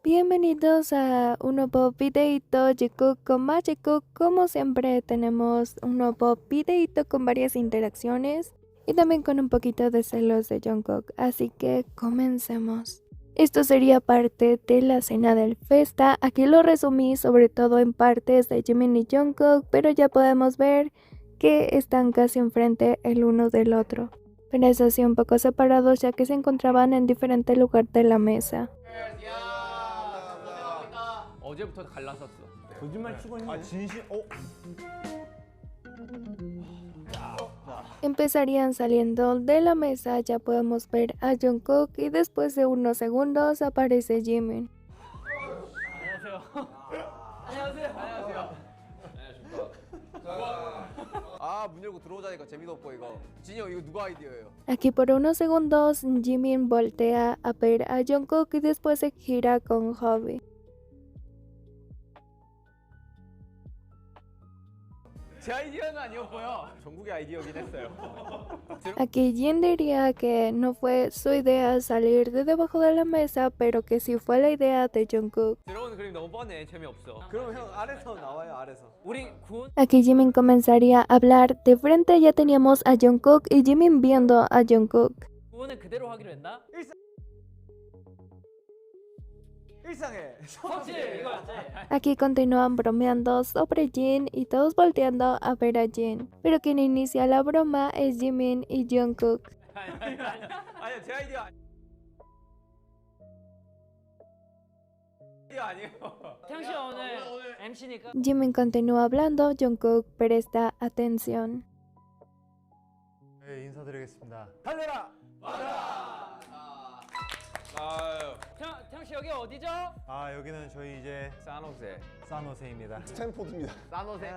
Bienvenidos a un nuevo videito de Cook con Magic Cook. Como siempre tenemos un nuevo videito con varias interacciones y también con un poquito de celos de Jungkook, así que comencemos. Esto sería parte de la cena del festa. Aquí lo resumí sobre todo en partes de Jimin y Jungkook, pero ya podemos ver que están casi enfrente el uno del otro, pero es así un poco separados ya que se encontraban en diferente lugar de la mesa. 어제부터 갈랐었어. 거짓말 치고 있네. 아 진심? Empezarían saliendo de la mesa, ya podemos ver a Jungkook y después de unos segundos aparece Jimin. 안녕하세요. 안녕하세요. 문 열고 들어오자니까 재미도 없고 이거. 진이 형 이거 누가 아이디어예요? Aquí por unos segundos Jimin voltea a ver a Jungkook y después se gira con Hobby. 제 아이디어는 아니었고요. 전국의 아이디어긴 했어요. Aquí Jin diría que no fue su idea salir de debajo de la mesa, pero que sí fue la idea de Jungkook. 들어오는 그림 너무 뻔해. 재미없어. 그럼 형 아래서 나와요. 아래서. 우리 구원 Aquí Jimin comenzaría a hablar. De frente ya teníamos a Jungkook y Jimin viendo a Jungkook. 구원은 그대로 하기로 했나? 일상에 그렇지 이거였지. Aquí continúan bromeando sobre Jin y todos volteando a ver a Jin. Pero quien inicia la broma es Jimin y Jungkook. 아니야 제 아이디어 아니에요. 태영 씨 오늘 MC니까 Jimin continúa hablando, Jungkook presta atención. 네, 인사드리겠습니다. 달려라. 아유. 태영 씨 여기 어디죠? 아, 여기는 저희 이제 산호세. 산호세입니다. 스탠포드입니다. 산호세.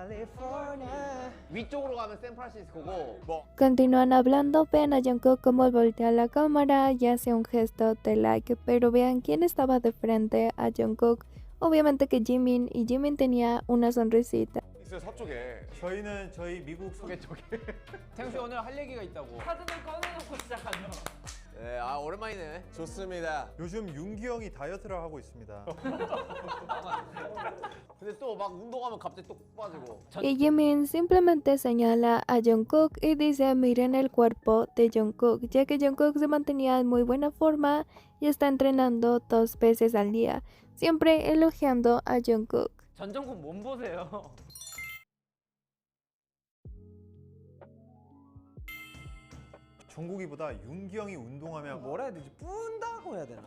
위쪽으로 가면 샌프란시스코고 뭐 Continúan hablando, ven a Jungkook como voltea la cámara y hace un gesto de like, pero vean quién estaba de frente a Jungkook. Obviamente que Jimin, y Jimin tenía una sonrisita. 있어요 서쪽에. 저희는 저희 미국 소개 쪽에. 태영 씨 오늘 할 얘기가 있다고. 카드를 꺼내놓고 시작하죠. 네, 오랜만이네. 좋습니다. 요즘 윤기 형이 다이어트를 하고 있습니다. 근데 또 막 운동하면 갑자기 또 빠지고. Y Jimin simplemente señala a Jungkook y dice miren el cuerpo de Jungkook, ya que Jungkook se mantenía en muy buena forma y está entrenando 2 veces al día, siempre elogiando a Jungkook. 전정국 몸 보세요. 정국이보다 윤기 형이 운동하면 뭐라 해야 되지? 뿐다고 해야 되나?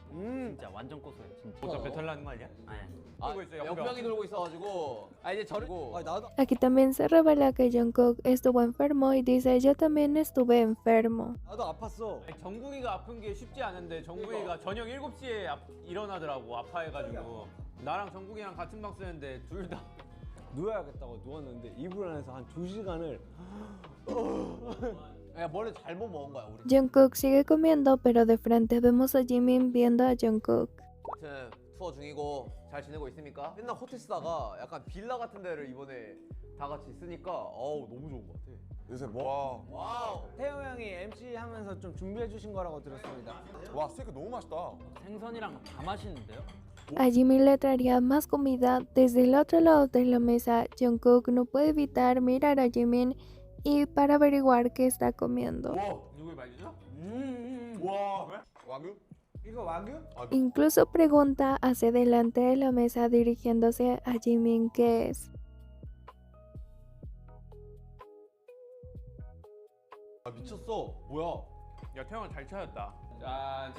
진짜 완전 고소해 진짜. 진짜 배탈 나는 거 아니야? 아니. 돌고 있어요. 영병이 돌고 있어가지고. 이제 저러고. 나도 Aquí también se revela que Jungkook estuvo enfermo y dice yo también estuve enfermo. 아팠어. 정국이가 아픈 게 쉽지 않은데 정국이가 저녁 7시에 일어나더라고 아파해가지고. 나랑 정국이랑 같은 방 쓰는데 둘 다. 누워야겠다고 누웠는데 이불 안에서 한 2시간을 야 머리 잘못 먹은 거야 우리. Jungkook sigue comiendo, pero de frente vemos a Jimin viendo a Jungkook. 아무튼 투어 중이고 잘 지내고 있습니까? 맨날 호텔 쓰다가 약간 빌라 같은 데를 이번에 다 같이 쓰니까 어우 너무 좋은 것 같아. 요새 뭐? 와우. 태용 형이 MC 하면서 좀 준비해 주신 거라고 들었습니다. 와 스테이크 너무 맛있다. 생선이랑 다 맛있는데요? A Jimin le traería más comida. Desde el otro lado de la mesa, Jungkook no puede evitar mirar a Jimin y para averiguar qué está comiendo. 와 누구의 말이죠? 와 와규? 이거 와규? Incluso pregunta hacia delante de la mesa dirigiéndose a Jimin qué es. 아 미쳤어. 뭐야? 야 태영아 잘 찾았다. 자,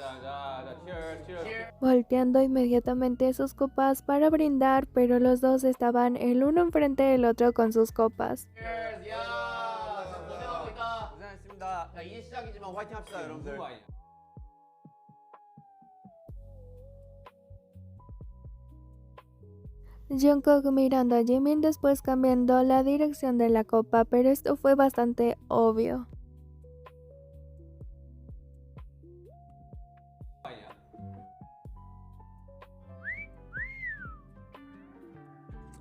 cheers. Volteando inmediatamente sus copas para brindar, pero los dos estaban el uno enfrente del otro con sus copas. Cheers. 야, 고생하고 있다. 고생했습니다. 야, 이제 시작이지만 화이팅 합시다, 여러분들. Jungkook mirando a Jimin después cambiando la dirección de la copa, pero esto fue bastante obvio.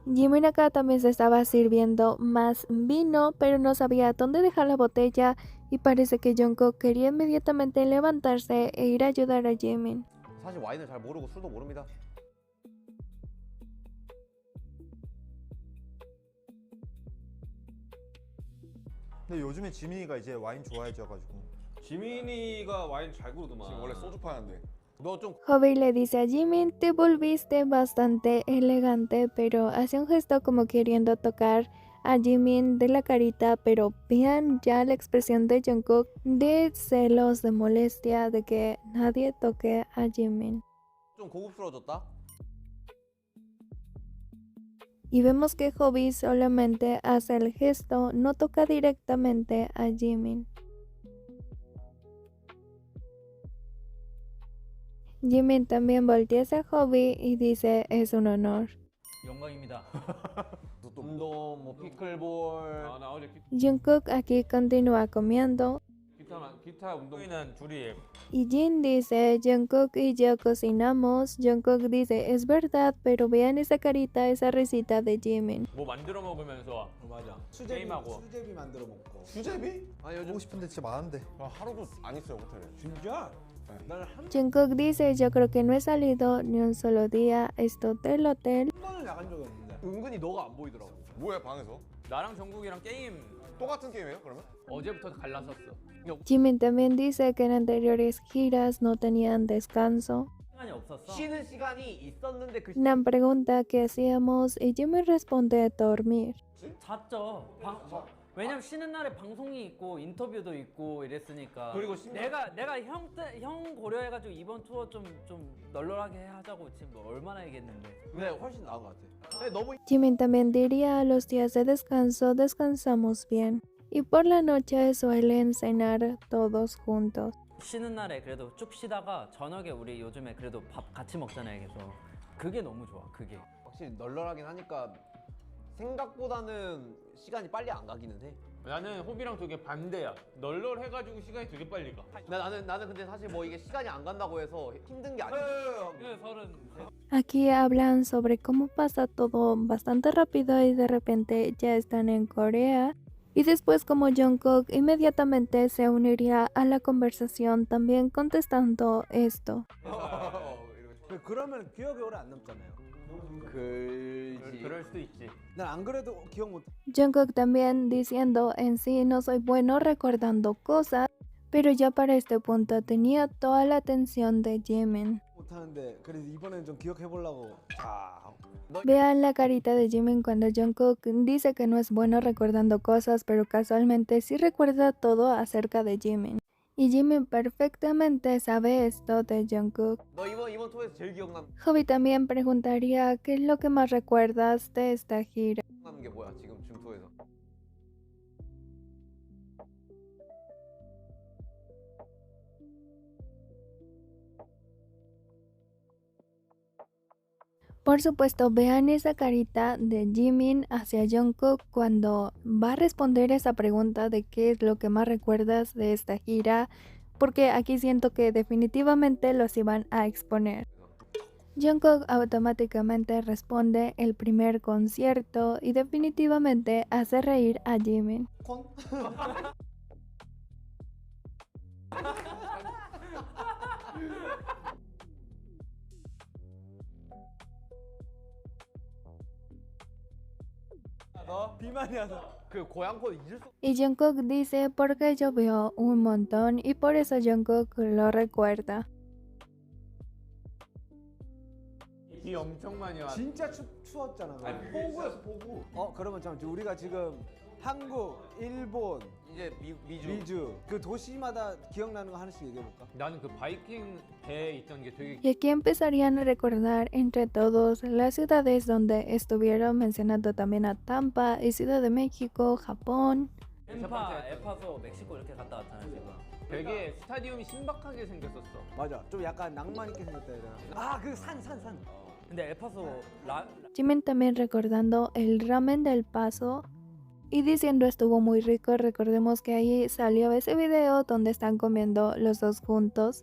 Jimin acá también se estaba sirviendo más vino, pero no sabía dónde dejar la botella y parece que Jungkook quería inmediatamente levantarse e ir a ayudar a Jimin. 사실 와인을 잘 모르고 술도 모릅니다. 근데 요즘에 지민이가 이제 와인 좋아해져가지고. 지민이가 와인 잘 고르더만. 지금 원래 소주 파는데. 너 좀 Hobi le dice a Jimin, te volviste bastante elegante, pero hace un gesto como queriendo tocar a Jimin de la carita, pero vean ya la expresión de Jungkook de celos, de molestia, de que nadie toque a Jimin. 좀 고급스러워졌다. Y vemos que Hobi solamente hace el gesto, no toca directamente a Jimin. Jimin también voltea hacia Hobi y dice, es un honor. 영광입니다. 뭐 피클볼. 아, 나 어제 Jungkook aquí continúa comiendo 기타 운동이는 둘이 y Jin dice, Jungkook y yo cocinamos. Jungkook dice, es verdad, pero vean esa carita, esa risita de Jimin. 뭐 만들어 먹으면서 맞아. 게임하고. 수제비 만들어 먹고. 수제비? 아니 요즘 하고 싶은데 진짜 많은데. 하루도 안 있어요 호텔에. 진짜? 나는 한 Jungkook dice, yo creo que no he salido ni un solo día, esto del hotel. 번을 나간 적이 없는데. 은근히 너가 안 보이더라고. 뭐야 방에서? 나랑 정국이랑 게임 똑같은 게임이에요 그러면? 어제부터 갈랐었어. Jimin también dice que en anteriores giras no tenían descanso. 시간이 없었어. 쉬는 시간이 있었는데 그 Nan pregunta qué hacíamos y Jimin responde dormir. 잤죠. 왜냐면 쉬는 날에 방송이 있고 인터뷰도 있고 이랬으니까. 그리고 내가 형 고려해가지고 이번 투어 좀 널널하게 하자고 지금 뭐 얼마나 얘기했는데. 근데 훨씬 나은 것 같아. 근데 너무 Jimin también diría a los días de descanso descansamos bien. Y por la noche suelen cenar todos juntos. 쉬는 날에 그래도 쭉 쉬다가 저녁에 우리 요즘에 그래도 밥 같이 먹잖아요. 그래서 그게 너무 좋아. 그게. 확실히 널널하긴 하니까 생각보다는 시간이 빨리 안 가기는 해. 나는 호비랑 되게 반대야. 널널해가지고 시간이 되게 빨리 가. 나는 근데 사실 뭐 이게 시간이 안 간다고 해서 힘든 게 아니야. 그래 33. Aquí hablan sobre cómo pasa todo bastante rápido y de repente ya están en Corea. Y después como Jungkook inmediatamente se uniría a la conversación también contestando esto. 그러면 기억이 오래 안 남잖아요. 글지. 그럴 수도 있지. 난 안 그래도 기억 못 Jungkook también diciendo en sí no soy bueno recordando cosas, pero ya para este punto tenía toda la atención de Jimin. 하는데 그래도 이번엔 좀 기억해 보려고. 자. Vean la carita de Jimin cuando Jungkook dice que no es bueno recordando cosas, pero casualmente sí recuerda todo acerca de Jimin. Y Jimin perfectamente sabe esto de Jungkook. 너 이번 투어에서 제일 기억나는 Hobi también preguntaría qué es lo que más recuerdas de esta gira. 게 뭐야 지금 투어에서? Por supuesto, vean esa carita de Jimin hacia Jungkook cuando va a responder esa pregunta de qué es lo que más recuerdas de esta gira, porque aquí siento que definitivamente los iban a exponer. Jungkook automáticamente responde el primer concierto y definitivamente hace reír a Jimin. 콘? 비만이어서. 그 고향콘 잊을 수. Y Jungkook dice porque llovió un montón y por eso Jungkook lo recuerda. 비 엄청 많이 와. 진짜 추웠잖아. 그거. 아니 포구였어 포구. 그러면 잠깐 우리가 지금 한국, 일본, 이제 미주. 미주 그 도시마다 기억나는 거 하나씩 얘기해 볼까? 나는 그 바이킹 배에 있던 게 되게 Y aquí empezarían a recordar entre todos las ciudades donde estuvieron, mencionando también a Tampa y Ciudad de México, Japón. 에파소 멕시코 이렇게 갔다 왔잖아요 지금. 되게 스타디움이 신박하게 생겼었어. 맞아. 좀 약간 낭만 있게 생겼다 해야 되나? 아그 산. 근데 에파소 Jimin también recordando el ramen del Paso y diciendo estuvo muy rico. Recordemos que ahí salió ese video donde están comiendo los dos juntos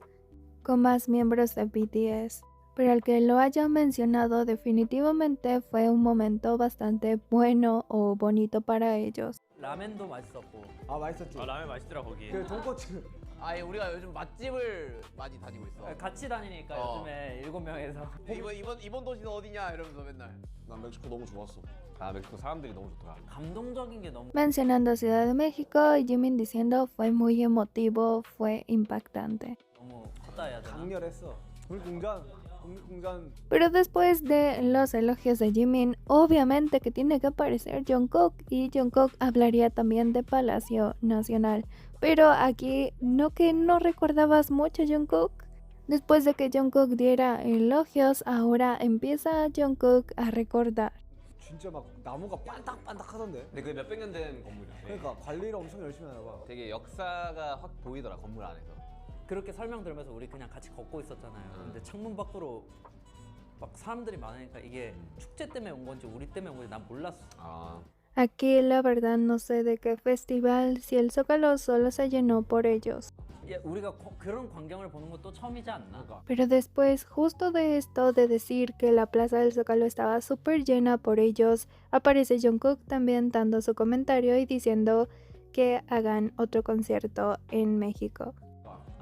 con más miembros de BTS. Pero al que lo haya mencionado definitivamente fue un momento bastante bueno o bonito para ellos. 라멘도 맛있었고. 아 맛있었지. 라면 맛있더라 거기. 그 돈코츠. 아예 우리가 요즘 맛집을 많이 다니고 있어. 같이 다니니까 요즘에 7명에서. 이번 도시는 어디냐 이러면서 맨날. 난 멕시코 너무 좋았어. 아 멕시코 사람들이 너무 좋더라. 감동적인 게 너무. Mencionando Ciudad de México y Jimin diciendo fue muy emotivo, fue impactante. 너무 컸다 해야 되나? 강렬했어. 국립공전. Pero después de los elogios de Jimin, obviamente que tiene que aparecer Jungkook y Jungkook hablaría también de Palacio Nacional. Pero aquí no que no recordabas mucho Jungkook. Después de que Jungkook diera elogios, ahora empieza Jungkook a recordar. 진짜 막 나무가 반딱반딱하던데. 근데 그 몇백 년 된 건물이야. 그러니까 관리를 엄청 열심히 하나 봐. 되게 역사가 확 보이더라 건물 안에서. 그렇게 설명 들으면서 우리 그냥 같이 걷고 있었잖아요. 근데 창문 밖으로 막 사람들이 많으니까 이게 축제 때문에 온 건지 우리 때문에 온 건지 난 몰랐어. 아 Aquí la verdad no sé de qué festival, si el Zócalo solo se llenó por ellos. 우리가 그런 광경을 보는 것도 처음이지 않나? Pero después, justo de esto de decir que la plaza del Zócalo estaba súper llena por ellos, aparece Jungkook también dando su comentario y diciendo que hagan otro concierto en México.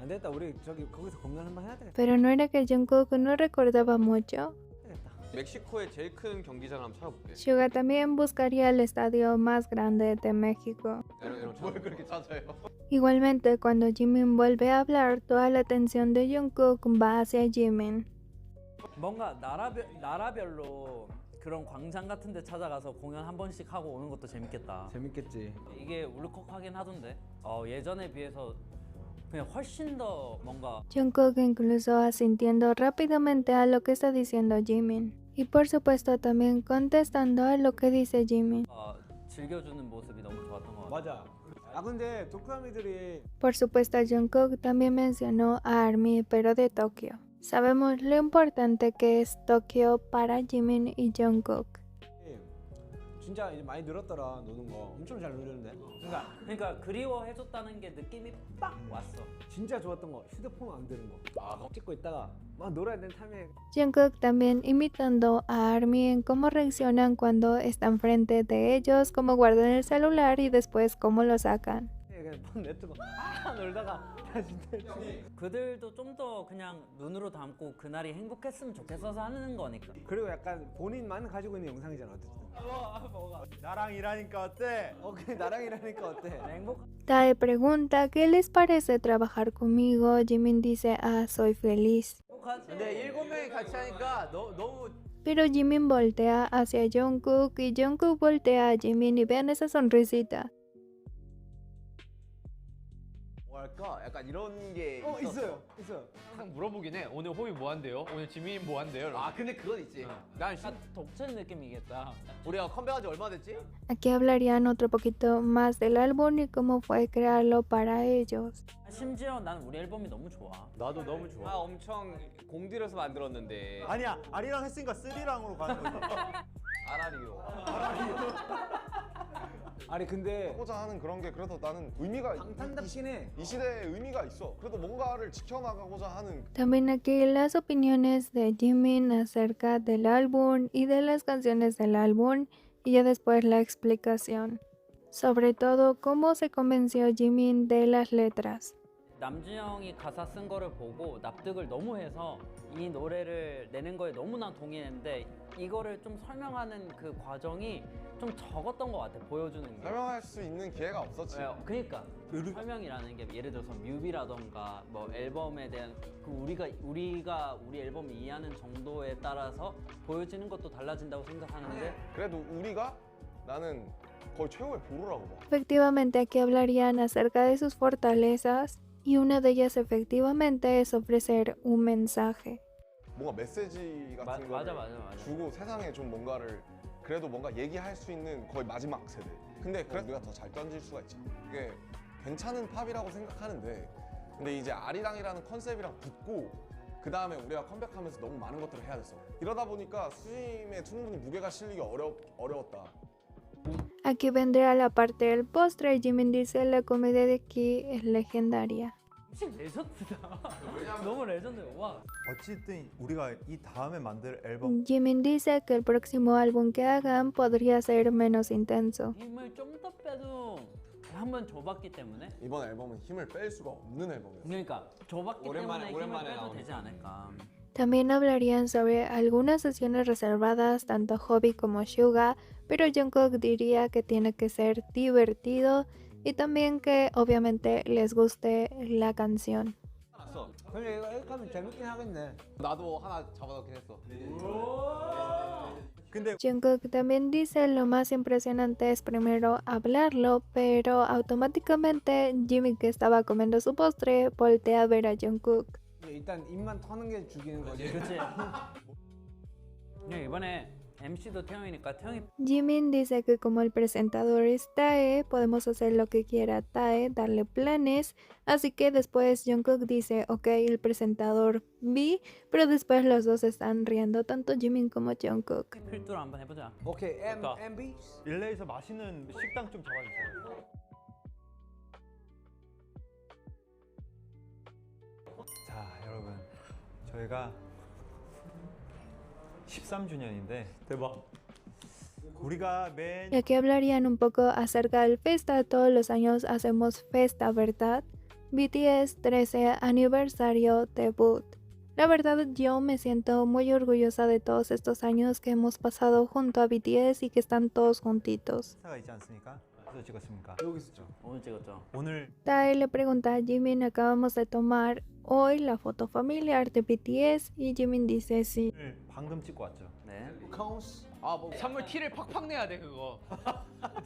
안 되겠다. 우리 저기 거기서 공연 한번 해야 되겠다. Pero no era que Jungkook no recordaba mucho. 멕시코의 제일 큰 경기장 한번 찾아볼게. Suga también buscaría el estadio más grande de México. 뭘 그렇게 찾아요? Igualmente, cuando Jimin vuelve a hablar, toda la atención de Jungkook va hacia Jimin. 뭔가 나라별로 그런 광장 같은 데 찾아가서 공연 한 번씩 하고 오는 것도 재밌겠다. 재밌겠지. 이게 울컥하긴 하던데. 예전에 비해서 그냥 훨씬 더 뭔가 Jungkook incluso asintiendo rápidamente a lo que está diciendo Jimin. Y por supuesto también contestando a lo que dice Jimin. 즐겨주는 모습이 너무 좋았던 것 같아. 맞아. 아 근데 도쿠아미들이 Por supuesto Jungkook también mencionó a ARMY, pero de Tokio. Sabemos lo importante que es Tokio para Jimin y Jungkook. 진짜 이제 많이 늘었더라 노는 거. 엄청 잘 놀렸는데. 그러니까 그리워해줬다는 게 느낌이 빡 왔어. 진짜 좋았던 거 휴대폰 안 되는 거. 찍고 있다가 막 놀아야 되는 타임에 Jungkook también imitando a ARMY en cómo reaccionan cuando están frente de ellos, cómo guardan el celular y después cómo lo sacan. 그냥 폰 냅두고 놀다가 다시 그들도 좀 더 그냥 눈으로 담고 그날이 행복했으면 좋겠어서 하는 거니까. 그리고 약간 본인만 가지고 있는 영상이잖아 어쨌든. 나랑 일하니까 어때? 그래 나랑 일하니까 어때? 행복. Tae pregunta qué les parece trabajar conmigo. Jimin dice, soy feliz. 근데 7명이 같이 하니까 너무 Pero Jimin voltea hacia Jungkook y Jungkook voltea a Jimin y vean esa sonrisita. 뭐랄까 약간 이런 게 있어요. 딱 물어보긴 해. 오늘 호이 뭐 한대요? 오늘 지민이 뭐 한대요? 아 근데 그건 있지. 난 독채 느낌이겠다. 우리가 컴백한 지 얼마 됐지? Aquí hablarían otro poquito más del álbum y cómo fue crearlo para ellos. 심지어 난 우리 앨범이 너무 좋아. 나도 너무 좋아. 엄청 공들여서 만들었는데. 아니야 아리랑 했으니까 쓰리랑으로 가는 거지. 아라리요. 아니 근데 하고자 하는 그런 게 그래도 나는 의미가 방탄답긴 해. 이 시대에 의미가 있어. 그래도 뭔가를 지켜나가고자 하는 También aquí las opiniones de Jimin acerca del álbum y de las canciones del álbum y ya después la explicación. Sobre todo cómo se convenció Jimin de las letras. 남준형이 가사 쓴 거를 보고 납득을 너무 해서 이 노래를 내는 거에 너무나 동의했는데 이거를 좀 설명하는 그 과정이 좀 적었던 것 같아. 보여주는 게. 설명할 수 있는 기회가 없었지. 그러니까 설명이라는 게 예를 들어서 뮤비라던가 뭐 앨범에 대한 그 우리가 우리 앨범을 이해하는 정도에 따라서 보여지는 것도 달라진다고 생각하는데 그래도 우리가 나는 거의 최고의 보루라고 봐. Efectivamente aquí hablarían acerca de sus fortalezas y una de ellas efectivamente es ofrecer un mensaje. 뭔가 메시지 같은 맞아. 거를 주고 세상에 좀 뭔가를 그래도 뭔가 얘기할 수 있는 거의 마지막 세대. 근데 그래서 우리가 더 잘 던질 수가 있지. 이게 괜찮은 팝이라고 생각하는데 근데 이제 아리랑이라는 컨셉이랑 붙고 그 다음에 우리가 컴백하면서 너무 많은 것들을 해야 됐어. 이러다 보니까 수임에 충분히 무게가 실리기 어려웠다. Aquí vendrá la parte del postre. Jimin dice la comedia de aquí es legendaria. 진짜 레전드다. 너무 레전드. 와. 어쨌든 우리가 이 다음에 만들 앨범 Jimin dice que el próximo álbum que hagan podría ser menos intenso. 힘을 좀 더 빼도 한번 줘봤기 때문에. 이번 앨범은 힘을 뺄 수가 없는 앨범이었어. 그러니까 줘봤기 때문에 힘을 빼도 되지 않을까. También hablarían sobre algunas sesiones reservadas, tanto Hobby como Suga, pero Jungkook diría que tiene que ser divertido y también que obviamente les guste la canción. 알았어. 근데 이거 이렇게 하면 재밌긴 하겠네. 나도 하나 잡아놓긴 했어. 근데 Jungkook también dice lo más impresionante es primero hablarlo, pero automáticamente Jimin, que estaba comiendo su postre, voltea a ver a Jungkook. 일단 입만 터는 게 죽이는 거지. 그렇지. 이번에 MC도 태영이니까 태영이 Jimin dice que como el presentador es Tae, podemos hacer lo que quiera Tae, darle planes, así que después Jungkook dice, ok, el presentador B, pero después los dos están riendo, tanto Jimin como Jungkook. 필두로 한번 해보자. 오케이, 좋다. MB. LA에서 맛있는 식당 좀 잡아주세요. 자, 여러분, 저희가 13주년인데 대박. 우리가 매 Y aquí hablarían un poco acerca del festa, todos los años hacemos festa, ¿verdad? BTS 13 aniversario debut. La verdad yo me siento muy orgullosa de todos estos años que hemos pasado junto a BTS y que están todos juntitos. 행사가 있지 않습니까? 어디서 찍었습니까? 여기 있었죠. 오늘 찍었죠. 오늘 Tae le pregunta a Jimin, acabamos de tomar hoy la foto familiar de BTS y Jimin dice sí. 오늘 방금 찍고 왔죠. 네. 카운스. 아뭐 선물 티를 팍팍 내야 돼 그거.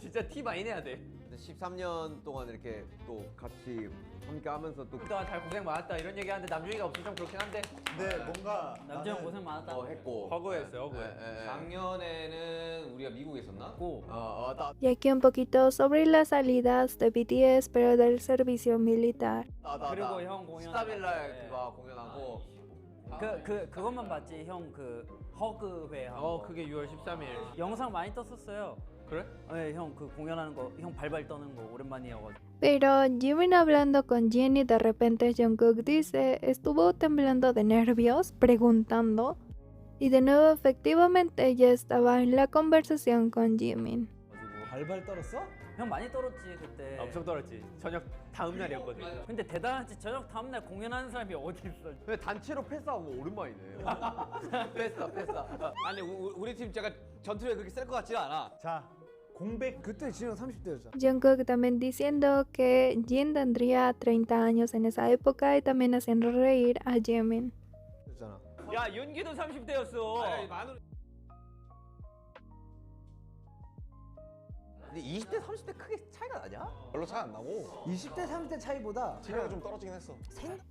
진짜 티 많이 내야 돼. 13년 동안 이렇게 또 같이 함께 하면서 또 그동안 잘 고생 많았다 이런 얘기하는데 남준이가 없어 좀 그렇긴 한데. 근데 뭔가 남재형 나는 고생 많았다. 했고 허구했어요 허구. 작년에는 우리가 미국에 있었나? 고. 나 Y aquí un poquito sobre las salidas de BTS pero del servicio militar. 그리고 형 공연 13일 날 그거 공연하고 그것만 봤지 형 그 허그회 한 거. 그게 6월 13일. 영상 많이 떴었어요. 그래? 네, 형 그 공연하는 거 형 발발 떠는 거 오랜만이어가지고. Pero Jimin hablando con Jennie, de repente Jungkook dice, estuvo temblando de nervios, preguntando. Y de nuevo efectivamente ya estaba en la conversación con Jimin. 발발 떨었어? 형 많이 떨었지 그때. 엄청 떨었지. 저녁 다음 날이었거든. 근데 대단하지 저녁 다음 날 공연하는 사람이 어디 있어? 근데 단체로 패스하고 오랜만이네. 패스. 아니 우리 팀 제가 전투에 그렇게 셀 것 같지는 않아. 자 공백 그때 진영 30대였잖아. Jungkook también diciendo que Jin tendría 30 años en esa época y también haciendo reír a Jimin. 였잖아. 야 윤기도 30대였어. 근데 20대 30대 크게 차이가 나냐? 별로 차이 안 나고 20대 30대 차이보다 체력이 좀 떨어지긴 했어.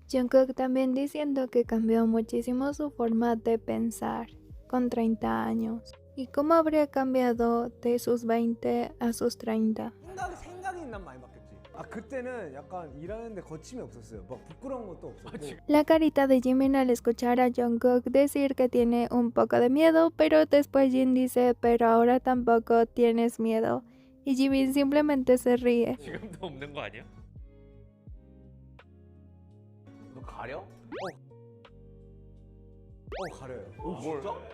Jungkook también diciendo que cambió muchísimo su forma de pensar con 30 años. ¿Y cómo habría cambiado de sus 20 a sus 30? 생각이 난 많이 바뀌었지. 아 그때는 약간 일하는데 거침이 없었어요. 막 부끄러운 것도 없었고. La carita de Jimin al escuchar a Jungkook decir que tiene un poco de miedo, pero después Jin dice, pero ahora tampoco tienes miedo. Y Jimin simplemente se ríe. 지금도 없는 거 아니야? 너 가려? 가려요.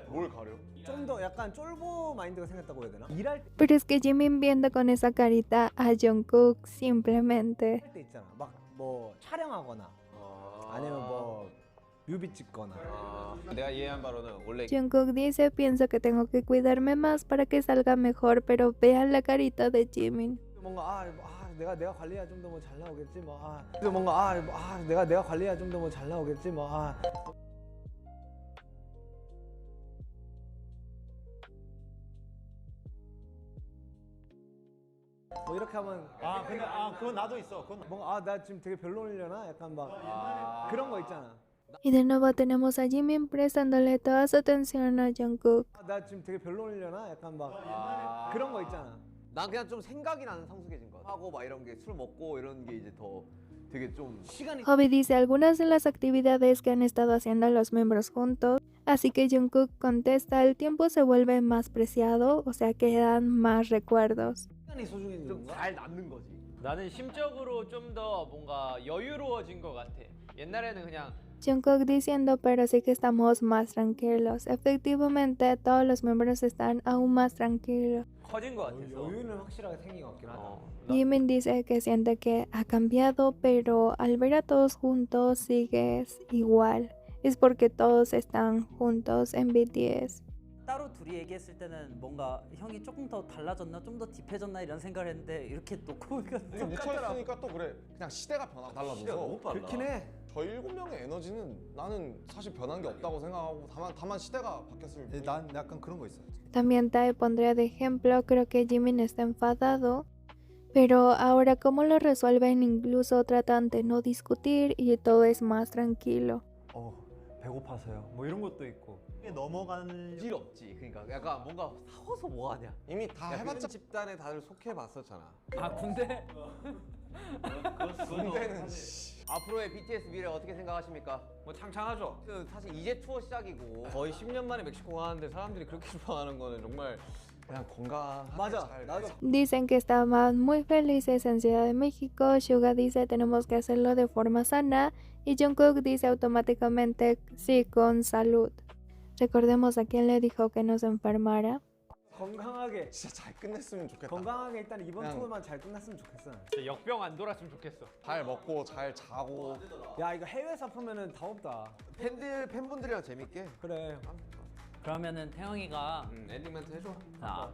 뭘 가려? 좀 더 약간 쫄보 마인드가 생겼다고 해야 되나? 일할 Pero es que Jimin viendo con esa carita a Jungkook simplemente. 때 있잖아. 막 뭐 촬영하거나 아니면 뭐 뮤비 찍거나. 내가 이해한 바로는 원래 Jungkook dice, pienso que tengo que cuidarme más para que salga mejor, pero vean la carita de Jimin. 뭔가 내가 관리해야 좀 더 뭐 잘 나오겠지 뭐. 그래서 뭔가 내가 관리해야 좀 더 뭐 잘 나오겠지 뭐. 뭐 이렇게 하면 근데 그건 나도 있어. 그건 뭔가 나 지금 되게 별로려나 약간 막 그런 거 있잖아. Y de nuevo tenemos a Jimin prestándole toda su atención a Jungkook. 나 지금 되게 별로려나 약간 막 그런 거 있잖아. 난 그냥 좀 생각이 나는 성숙해진 것 같아. 하고 막 이런 게 술 먹고 이런 게 이제 더 되게 좀 시간이 Hobby dice algunas de las actividades que han estado haciendo los miembros juntos, así que Jungkook contesta, el tiempo se vuelve más preciado, o sea quedan más recuerdos. 시간이 소중해지는 좀 건가? 잘 남는 거지. 나는 심적으로 좀 더 뭔가 여유로워진 것 같아. 옛날에는 그냥 Jungkook diciendo, pero sí que estamos más tranquilos. Efectivamente, todos los miembros están aún más tranquilos. 커진 것 같아서. 여유는 확실하게 생긴 것 같긴 하다. Jimin dice que siente que ha cambiado, pero al ver a todos juntos sigues igual. Es porque todos están juntos en BTS. 따로 둘이 얘기했을 때는 뭔가 형이 조금 더 달라졌나, 좀 더 딥해졌나 이런 생각을 했는데 이렇게 놓고 보니까 이게 묻혀있으니까 또 그래. 그냥 시대가 달라져서. 너무 빨라. 그렇긴 해. 저 7명의 에너지는 나는 사실 변한 게 없다고 생각하고 다만 시대가 바뀌었을 뿐. 난 약간 그런 거 있어. También Tae pondría de ejemplo, creo que Jimin está enfadado, pero ahora cómo lo resuelven, incluso tratan de no discutir y todo es más tranquilo. 배고파서요. 뭐 이런 것도 있고. 이게 넘어가는 질 없지. 그러니까 약간 뭔가 싸워서 뭐 하냐. 이미 다 야, 해봤자 집단에 다들 속해 봤었잖아. 아 군대? 군대는 앞으로의 BTS 미래 어떻게 생각하십니까? 뭐 창창하죠. 사실 이제 투어 시작이고 거의 10년 만에 멕시코 가는데 사람들이 그렇게 좋아하는 거는 정말 그냥 건강하게 맞아. 잘 나도 Dicen que estaban muy felices en Ciudad de México. Suga dice tenemos que hacerlo de forma sana y Jungkook dice automáticamente sí, con salud. Recordemos a quién le dijo que no se enfermara. 건강하게 진짜 잘 끝냈으면 좋겠다. 건강하게 일단 이번 그냥- 투어만 잘 끝났으면 좋겠어. 진짜 역병 안 돌았으면 좋겠어. 잘 먹고 잘 자고. 야 이거 해외 사프면은 다 없다. 팬분들이랑 재밌게. 그래. 그러면은 태영이가 엔딩 멘트 해줘.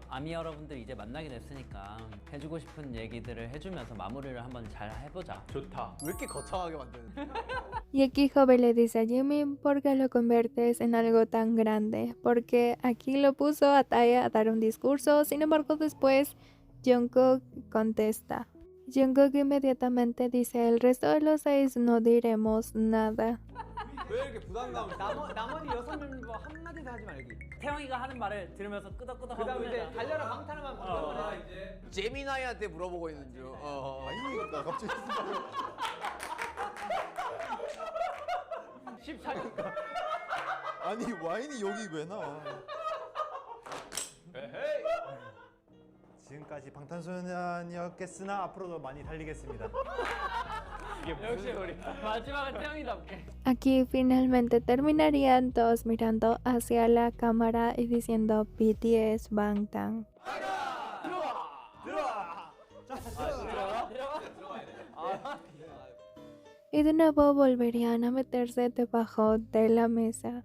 아미 여러분들 이제 만나게 됐으니까 해주고 싶은 얘기들을 해주면서 마무리를 한번 잘 해보자. 좋다. 왜 이렇게 거창하게 만드는? Y aquí Jobe le dice a Jimin, ¿por qué lo conviertes en algo tan grande? Porque aquí lo puso a Tae a dar un discurso, sin embargo después Jungkook contesta. Jungkook inmediatamente dice, el resto de los 6 no diremos nada. 왜 이렇게 부담감을? 나머지 6멤버 한마디도 하지 말기. 태영이가 하는 말을 들으면서 끄덕끄덕하고 그다음에 이제 끝내자. 달려라 방탄을만 부르면 해. 제미나이한테 물어보고 있는 중. 아니 나 갑자기 14년. 아니 와인이 여기 왜 나와? 지금까지 방탄소년단이었겠으나 앞으로도 많이 달리겠습니다. 이게 무슨 소리? 마지막은 태영이답게. Aquí finalmente terminarían todos mirando hacia la cámara y diciendo BTS Bangtan. Y de nuevo volverían a meterse debajo de la mesa.